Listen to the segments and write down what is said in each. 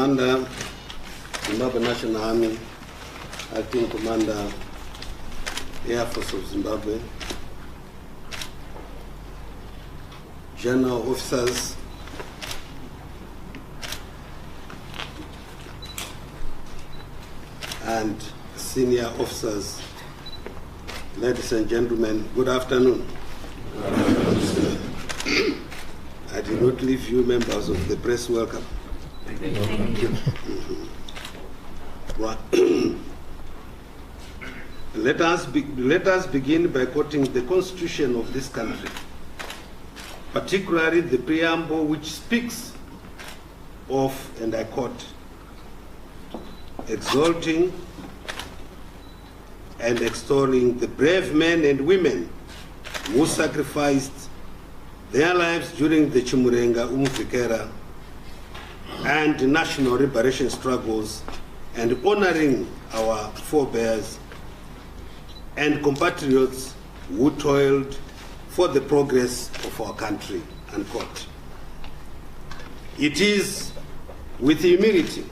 Commander, Zimbabwe National Army, Acting Commander, Air Force of Zimbabwe, General Officers, and senior officers, ladies and gentlemen, good afternoon. I did not leave you members of the press welcome. Thank you. Let us begin by quoting the Constitution of this country, particularly the preamble which speaks of, and I quote, exalting and extolling the brave men and women who sacrificed their lives during the Chiwenga, Umfikera, and national liberation struggles, and honoring our forebears and compatriots who toiled for the progress of our country, unquote. It is with humility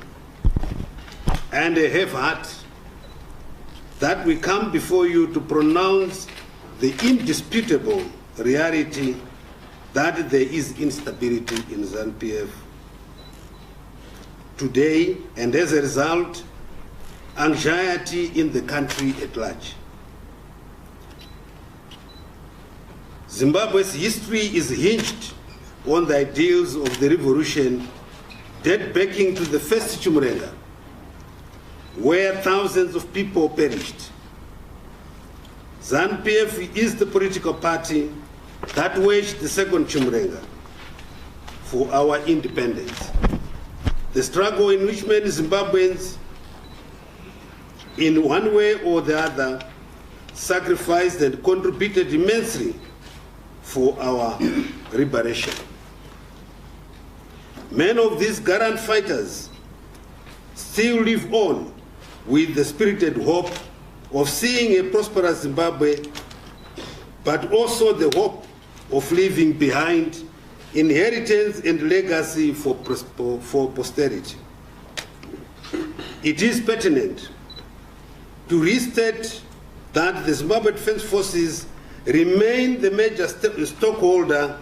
and a heavy heart that we come before you to pronounce the indisputable reality that there is instability in ZANU-PF today, and as a result, anxiety in the country at large. Zimbabwe's history is hinged on the ideals of the revolution dating back to the first Chiwenga, where thousands of people perished. ZANU-PF is the political party that waged the second Chiwenga for our independence. The struggle in which many Zimbabweans, in one way or the other, sacrificed and contributed immensely for our liberation. Many of these gallant fighters still live on with the spirited hope of seeing a prosperous Zimbabwe, but also the hope of leaving behind inheritance and legacy for posterity. It is pertinent to restate that the Zimbabwe Defense Forces remain the major stockholder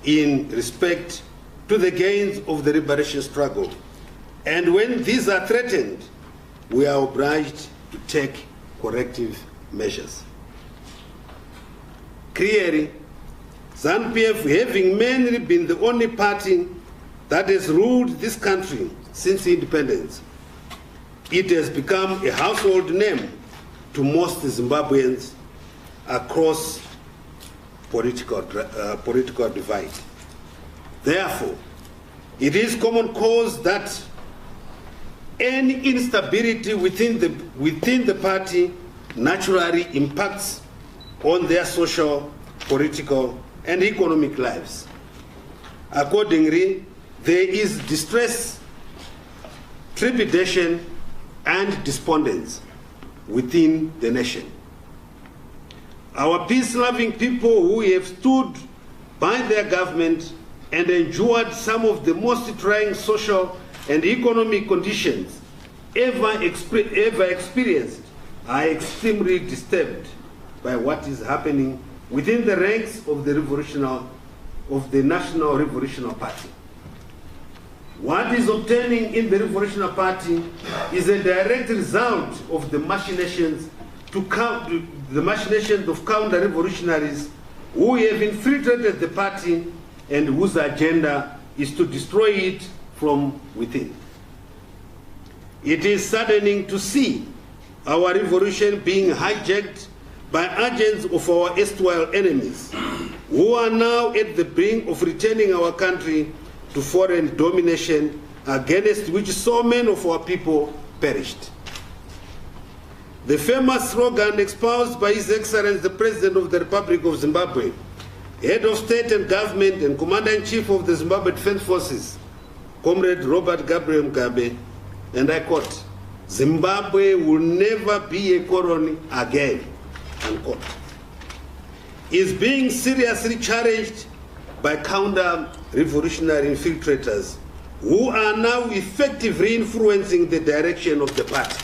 in respect to the gains of the liberation struggle. And when these are threatened, we are obliged to take corrective measures. Clearly, ZANU-PF, having mainly been the only party that has ruled this country since independence, it has become a household name to most Zimbabweans across political divide. Therefore, it is common cause that any instability within the party naturally impacts on their social, political, and economic lives. Accordingly, there is distress, trepidation, and despondence within the nation. Our peace-loving people who have stood by their government and endured some of the most trying social and economic conditions ever experienced are extremely disturbed by what is happening within the ranks of the National Revolutionary Party. What is obtaining in the Revolutionary Party is a direct result of the machinations of counter-revolutionaries who have infiltrated the party and whose agenda is to destroy it from within. It is saddening to see our revolution being hijacked by agents of our erstwhile enemies, who are now at the brink of returning our country to foreign domination, against which so many of our people perished. The famous slogan espoused by His Excellency the President of the Republic of Zimbabwe, Head of State and Government and Commander-in-Chief of the Zimbabwe Defense Forces, Comrade Robert Gabriel Mugabe, and I quote, "Zimbabwe will never be a colony again," unquote, is being seriously challenged by counter-revolutionary infiltrators who are now effectively influencing the direction of the party.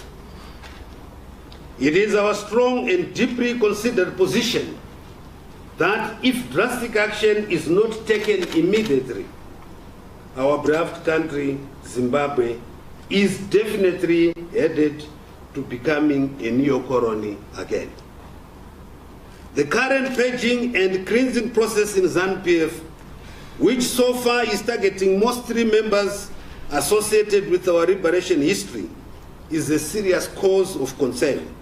It is our strong and deeply considered position that if drastic action is not taken immediately, our beloved country, Zimbabwe, is definitely headed to becoming a neo-colony again. The current purging and cleansing process in ZANU-PF, which so far is targeting mostly members associated with our liberation history, is a serious cause of concern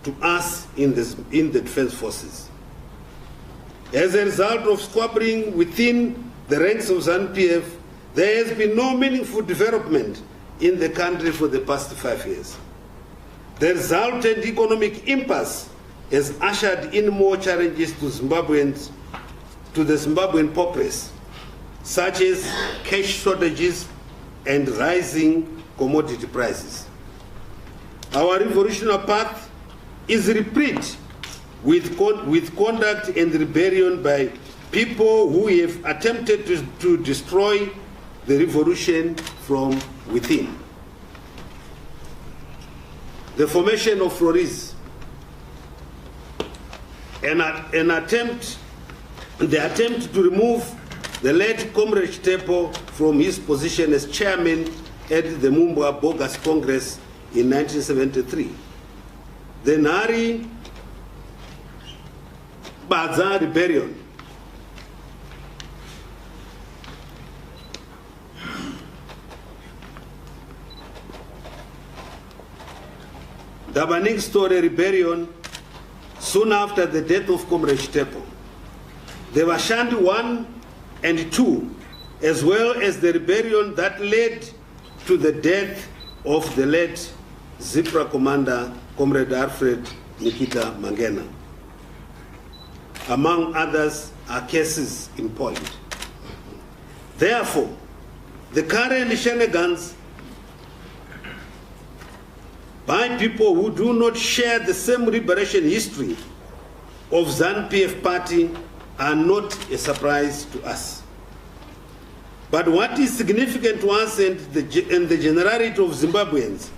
to us in the Defense Forces. As a result of squabbling within the ranks of ZANU-PF, there has been no meaningful development in the country for the past 5 years. The resultant economic impasse has ushered in more challenges to Zimbabweans, to the Zimbabwean populace, such as cash shortages and rising commodity prices. Our revolutionary path is replete with conduct and rebellion by people who have attempted to destroy the revolution from within. The formation of Flores, the attempt to remove the late Comrade Tepo from his position as chairman at the Mumbwa Bogus Congress in 1973. The Nari Baza Rebellion, the Banning Story Rebellion soon after the death of Comrade Tepo, the Vashandi 1 and 2, as well as the rebellion that led to the death of the late Zipra commander, Comrade Alfred Nikita Mangena. Among others are cases in point. Therefore, the current shenanigans by people who do not share the same liberation history of ZANU-PF party are not a surprise to us. But what is significant to us and the generality of Zimbabweans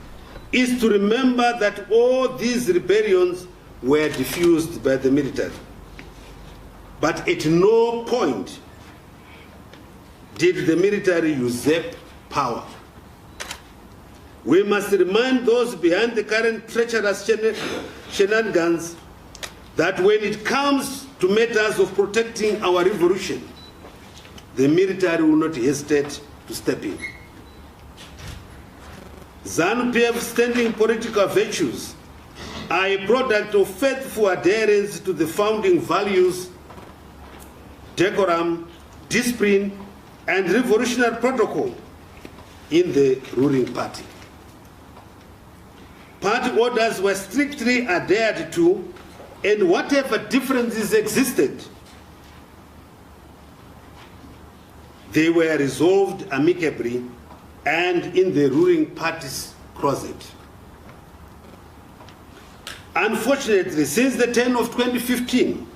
is to remember that all these rebellions were diffused by the military. But at no point did the military usurp power. We must remind those behind the current treacherous shenanigans that when it comes to matters of protecting our revolution, the military will not hesitate to step in. ZANU-PF's standing political virtues are a product of faithful adherence to the founding values, decorum, discipline, and revolutionary protocol in the ruling party. Party orders were strictly adhered to, and whatever differences existed, they were resolved amicably and in the ruling party's closet. Unfortunately, since the turn of 2015,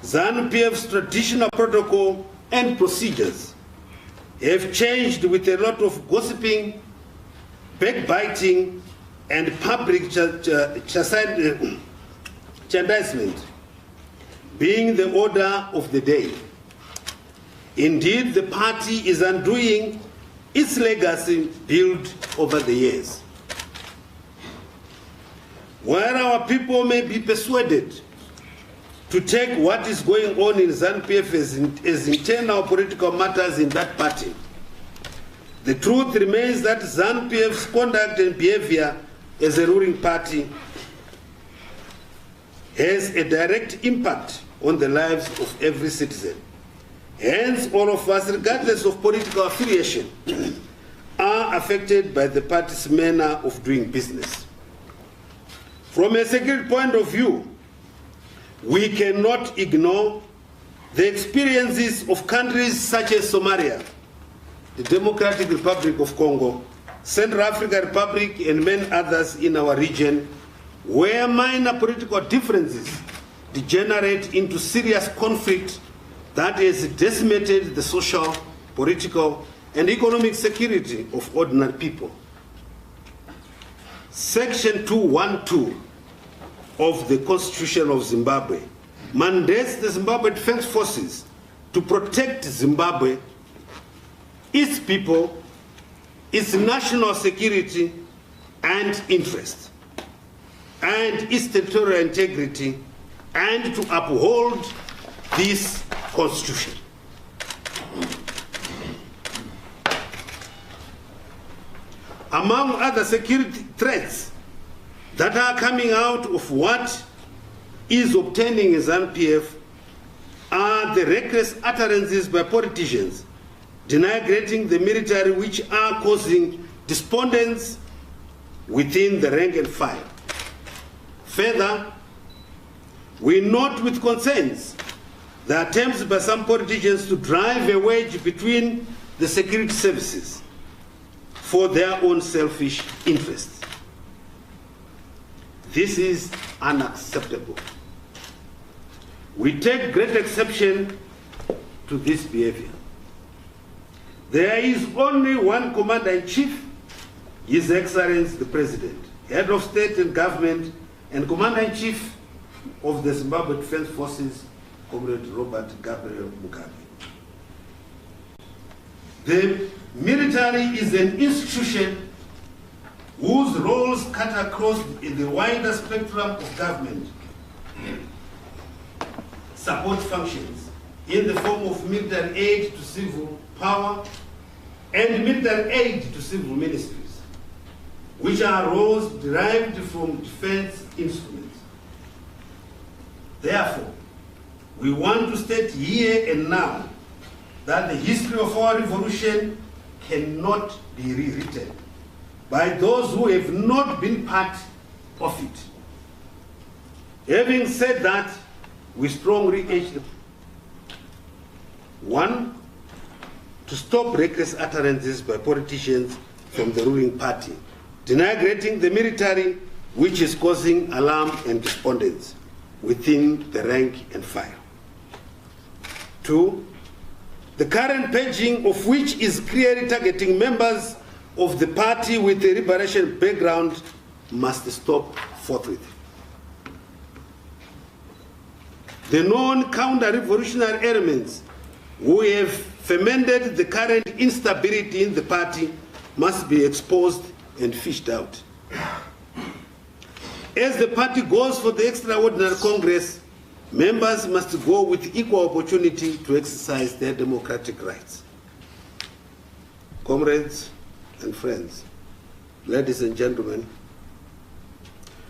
ZANU-PF's traditional protocol and procedures have changed with a lot of gossiping, backbiting, and public chastisement being the order of the day. Indeed, the party is undoing its legacy built over the years. While our people may be persuaded to take what is going on in ZANU-PF as internal political matters in that party, the truth remains that ZANU-PF's conduct and behavior as a ruling party has a direct impact on the lives of every citizen. Hence, all of us, regardless of political affiliation, are affected by the party's manner of doing business. From a security point of view, we cannot ignore the experiences of countries such as Somalia, the Democratic Republic of Congo, Central African Republic, and many others in our region, where minor political differences degenerate into serious conflict that has decimated the social, political, and economic security of ordinary people. Section 212 of the Constitution of Zimbabwe mandates the Zimbabwe Defense Forces to protect Zimbabwe, its people, its national security and interest, and its territorial integrity, and to uphold this Constitution. Among other security threats that are coming out of what is obtaining as NPF are the reckless utterances by politicians denigrating the military, which are causing despondence within the rank and file. Further, we note with concerns the attempts by some politicians to drive a wedge between the security services for their own selfish interests. This is unacceptable. We take great exception to this behavior. There is only one Commander-in-Chief, His Excellency the President, Head of State and Government, and Commander-in-Chief of the Zimbabwe Defense Forces, Comrade Robert Gabriel Mugabe. The military is an institution whose roles cut across the wider spectrum of government support functions in the form of military aid to civil power and military aid to civil ministries, which are roles derived from defense instruments. Therefore, we want to state here and now that the history of our revolution cannot be rewritten by those who have not been part of it. Having said that, we strongly urge them, one, to stop reckless utterances by politicians from the ruling party, denigrating the military, which is causing alarm and despondence within the rank and file. Two, the current paging of which is clearly targeting members of the party with a liberation background must stop forthwith. The non-counter-revolutionary elements who have fomented the current instability in the party must be exposed and fished out. As the party goes for the extraordinary Congress, members must go with equal opportunity to exercise their democratic rights. Comrades and friends, ladies and gentlemen,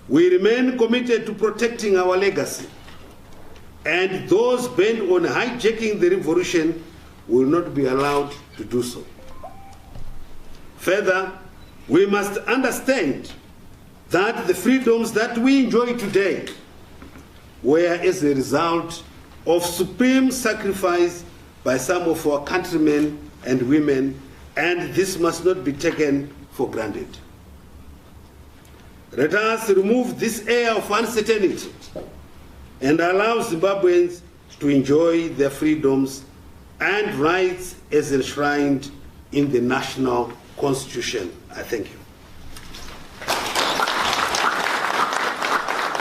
we remain committed to protecting our legacy, and those bent on hijacking the revolution will not be allowed to do so. Further, we must understand that the freedoms that we enjoy today were as a result of supreme sacrifice by some of our countrymen and women, and this must not be taken for granted. Let us remove this air of uncertainty and allow Zimbabweans to enjoy their freedoms and rights as enshrined in the national constitution. I thank you.